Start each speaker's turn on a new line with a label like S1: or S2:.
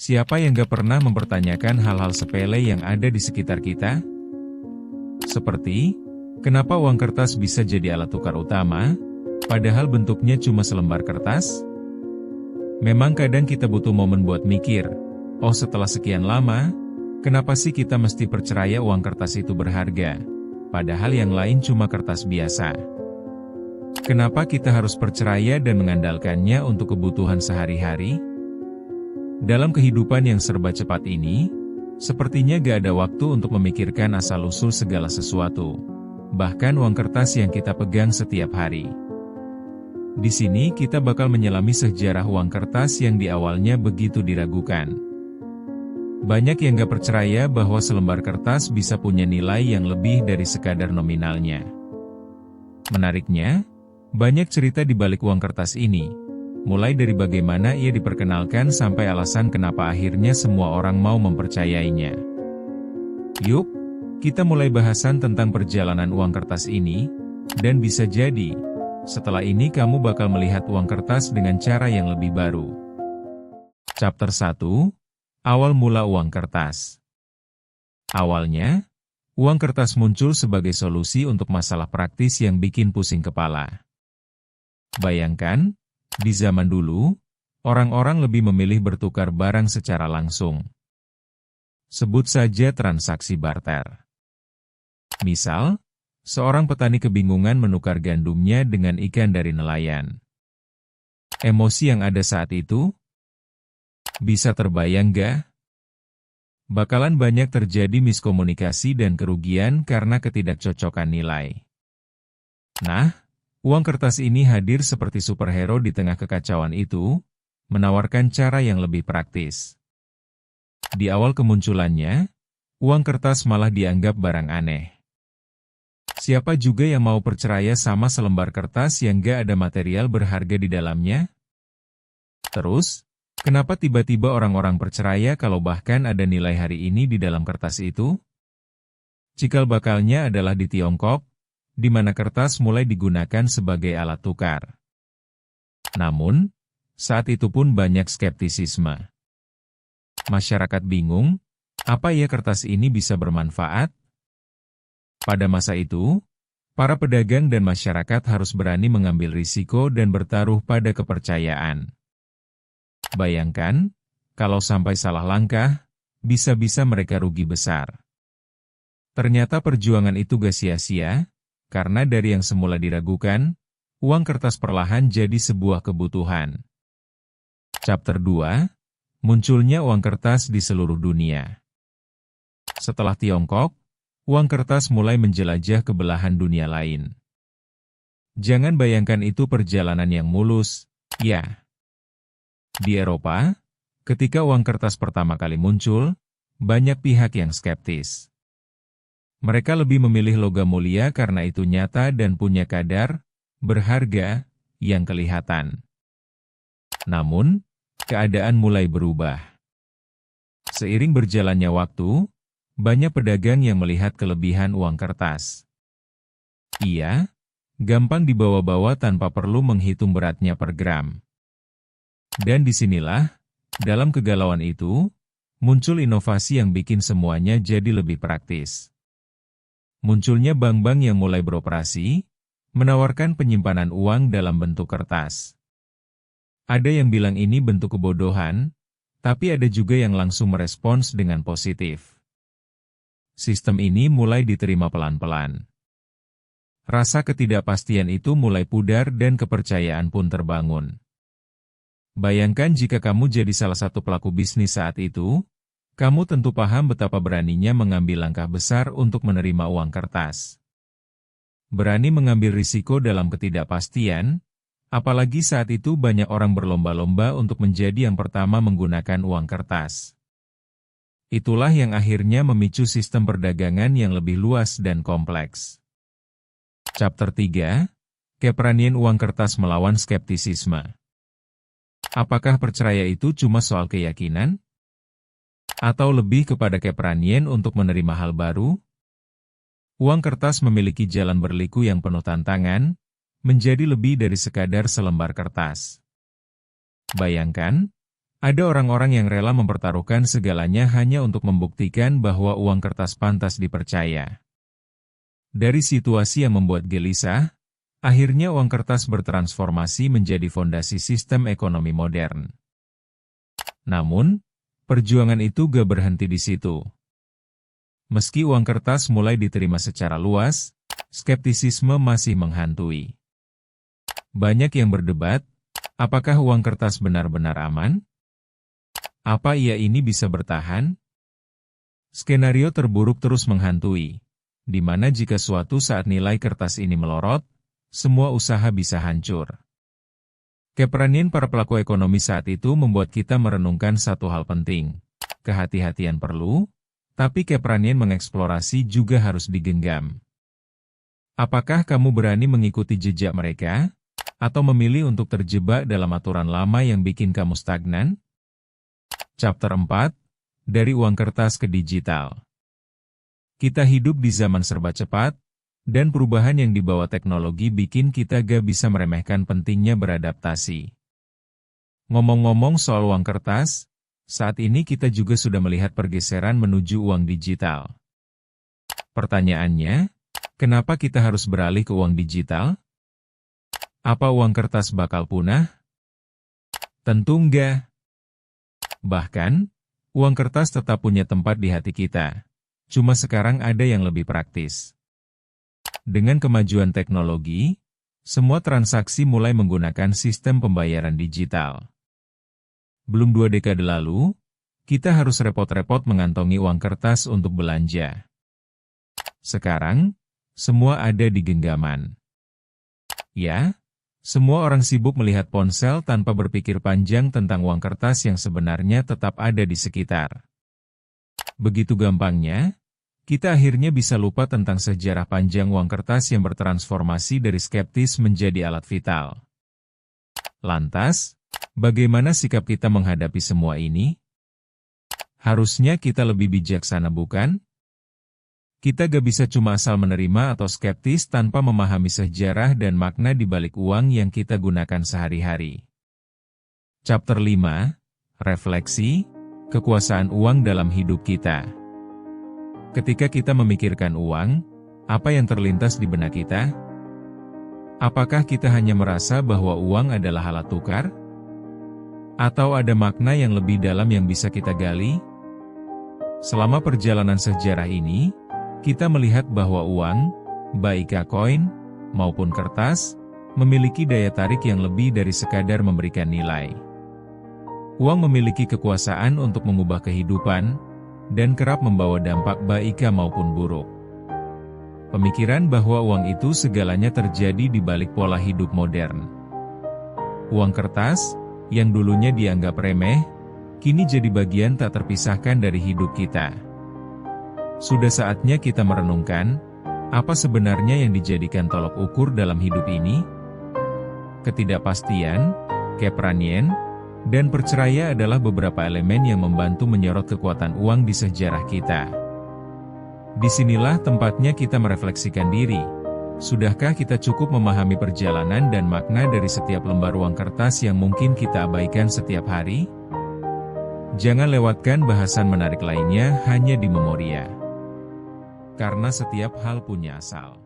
S1: Siapa yang gak pernah mempertanyakan hal-hal sepele yang ada di sekitar kita? Seperti, kenapa uang kertas bisa jadi alat tukar utama, padahal bentuknya cuma selembar kertas? Memang kadang kita butuh momen buat mikir, oh setelah sekian lama, kenapa sih kita mesti percaya uang kertas itu berharga, padahal yang lain cuma kertas biasa? Kenapa kita harus percaya dan mengandalkannya untuk kebutuhan sehari-hari? Dalam kehidupan yang serba cepat ini, sepertinya gak ada waktu untuk memikirkan asal-usul segala sesuatu, bahkan uang kertas yang kita pegang setiap hari. Di sini kita bakal menyelami sejarah uang kertas yang di awalnya begitu diragukan. Banyak yang gak percaya bahwa selembar kertas bisa punya nilai yang lebih dari sekadar nominalnya. Menariknya, banyak cerita di balik uang kertas ini. Mulai dari bagaimana ia diperkenalkan sampai alasan kenapa akhirnya semua orang mau mempercayainya. Yuk, kita mulai bahasan tentang perjalanan uang kertas ini, dan bisa jadi, setelah ini kamu bakal melihat uang kertas dengan cara yang lebih baru. Chapter 1, Awal Mula Uang Kertas. Awalnya, uang kertas muncul sebagai solusi untuk masalah praktis yang bikin pusing kepala. Bayangkan, di zaman dulu, orang-orang lebih memilih bertukar barang secara langsung. Sebut saja transaksi barter. Misal, seorang petani kebingungan menukar gandumnya dengan ikan dari nelayan. Emosi yang ada saat itu? Bisa terbayang gak? Bakalan banyak terjadi miskomunikasi dan kerugian karena ketidakcocokan nilai. Nah, uang kertas ini hadir seperti superhero di tengah kekacauan itu, menawarkan cara yang lebih praktis. Di awal kemunculannya, uang kertas malah dianggap barang aneh. Siapa juga yang mau percaya sama selembar kertas yang gak ada material berharga di dalamnya? Terus, kenapa tiba-tiba orang-orang percaya kalau bahkan ada nilai hari ini di dalam kertas itu? Cikal bakalnya adalah di Tiongkok, di mana kertas mulai digunakan sebagai alat tukar. Namun, saat itu pun banyak skeptisisme. Masyarakat bingung, apa ya kertas ini bisa bermanfaat? Pada masa itu, para pedagang dan masyarakat harus berani mengambil risiko dan bertaruh pada kepercayaan. Bayangkan, kalau sampai salah langkah, bisa-bisa mereka rugi besar. Ternyata perjuangan itu gak sia-sia, karena dari yang semula diragukan, uang kertas perlahan jadi sebuah kebutuhan. Chapter 2, Munculnya uang kertas di seluruh dunia. Setelah Tiongkok, uang kertas mulai menjelajah ke belahan dunia lain. Jangan bayangkan itu perjalanan yang mulus, ya. Di Eropa, ketika uang kertas pertama kali muncul, banyak pihak yang skeptis. Mereka lebih memilih logam mulia karena itu nyata dan punya kadar, berharga, yang kelihatan. Namun, keadaan mulai berubah. Seiring berjalannya waktu, banyak pedagang yang melihat kelebihan uang kertas. Ia gampang dibawa-bawa tanpa perlu menghitung beratnya per gram. Dan disinilah, dalam kegalauan itu, muncul inovasi yang bikin semuanya jadi lebih praktis. Munculnya bank-bank yang mulai beroperasi, menawarkan penyimpanan uang dalam bentuk kertas. Ada yang bilang ini bentuk kebodohan, tapi ada juga yang langsung merespons dengan positif. Sistem ini mulai diterima pelan-pelan. Rasa ketidakpastian itu mulai pudar dan kepercayaan pun terbangun. Bayangkan jika kamu jadi salah satu pelaku bisnis saat itu, kamu tentu paham betapa beraninya mengambil langkah besar untuk menerima uang kertas. Berani mengambil risiko dalam ketidakpastian, apalagi saat itu banyak orang berlomba-lomba untuk menjadi yang pertama menggunakan uang kertas. Itulah yang akhirnya memicu sistem perdagangan yang lebih luas dan kompleks. Chapter 3, Keberanian uang kertas melawan skeptisisme. Apakah percaya itu cuma soal keyakinan? Atau lebih kepada keberanian untuk menerima hal baru? Uang kertas memiliki jalan berliku yang penuh tantangan, menjadi lebih dari sekadar selembar kertas. Bayangkan, Ada orang-orang yang rela mempertaruhkan segalanya hanya untuk membuktikan bahwa uang kertas pantas dipercaya. Dari situasi yang membuat gelisah, akhirnya uang kertas bertransformasi menjadi fondasi sistem ekonomi modern. Namun, perjuangan itu gak berhenti di situ. Meski uang kertas mulai diterima secara luas, skeptisisme masih menghantui. Banyak yang berdebat, apakah uang kertas benar-benar aman? Apa iya ini bisa bertahan? Skenario terburuk terus menghantui, di mana jika suatu saat nilai kertas ini melorot, semua usaha bisa hancur. Keberanian para pelaku ekonomi saat itu membuat kita merenungkan satu hal penting. Kehati-hatian perlu, tapi keberanian mengeksplorasi juga harus digenggam. Apakah kamu berani mengikuti jejak mereka? Atau memilih untuk terjebak dalam aturan lama yang bikin kamu stagnan? Chapter 4, Dari Uang Kertas ke Digital. Kita hidup di zaman serba cepat, dan perubahan yang dibawa teknologi bikin kita gak bisa meremehkan pentingnya beradaptasi. Ngomong-ngomong soal uang kertas, saat ini kita juga sudah melihat pergeseran menuju uang digital. Pertanyaannya, kenapa kita harus beralih ke uang digital? Apa uang kertas bakal punah? Tentu enggak. Bahkan, uang kertas tetap punya tempat di hati kita. Cuma sekarang ada yang lebih praktis. Dengan kemajuan teknologi, semua transaksi mulai menggunakan sistem pembayaran digital. Belum 2 dekade lalu, kita harus repot-repot mengantongi uang kertas untuk belanja. Sekarang, semua ada di genggaman. Ya, semua orang sibuk melihat ponsel tanpa berpikir panjang tentang uang kertas yang sebenarnya tetap ada di sekitar. Begitu gampangnya, kita akhirnya bisa lupa tentang sejarah panjang uang kertas yang bertransformasi dari skeptis menjadi alat vital. Lantas, bagaimana sikap kita menghadapi semua ini? Harusnya kita lebih bijaksana, bukan? Kita gak bisa cuma asal menerima atau skeptis tanpa memahami sejarah dan makna di balik uang yang kita gunakan sehari-hari. Chapter 5, Refleksi, Kekuasaan Uang dalam Hidup Kita. Ketika kita memikirkan uang, apa yang terlintas di benak kita? Apakah kita hanya merasa bahwa uang adalah alat tukar? Atau ada makna yang lebih dalam yang bisa kita gali? Selama perjalanan sejarah ini, kita melihat bahwa uang, baik koin maupun kertas, memiliki daya tarik yang lebih dari sekadar memberikan nilai. Uang memiliki kekuasaan untuk mengubah kehidupan, dan kerap membawa dampak baik maupun buruk. Pemikiran bahwa uang itu segalanya terjadi di balik pola hidup modern. Uang kertas, yang dulunya dianggap remeh, kini jadi bagian tak terpisahkan dari hidup kita. Sudah saatnya kita merenungkan, apa sebenarnya yang dijadikan tolok ukur dalam hidup ini? Ketidakpastian, keberanian, dan perceraian adalah beberapa elemen yang membantu menyorot kekuatan uang di sejarah kita. Disinilah tempatnya kita merefleksikan diri. Sudahkah kita cukup memahami perjalanan dan makna dari setiap lembar uang kertas yang mungkin kita abaikan setiap hari? Jangan lewatkan bahasan menarik lainnya hanya di Memoria. Karena setiap hal punya asal.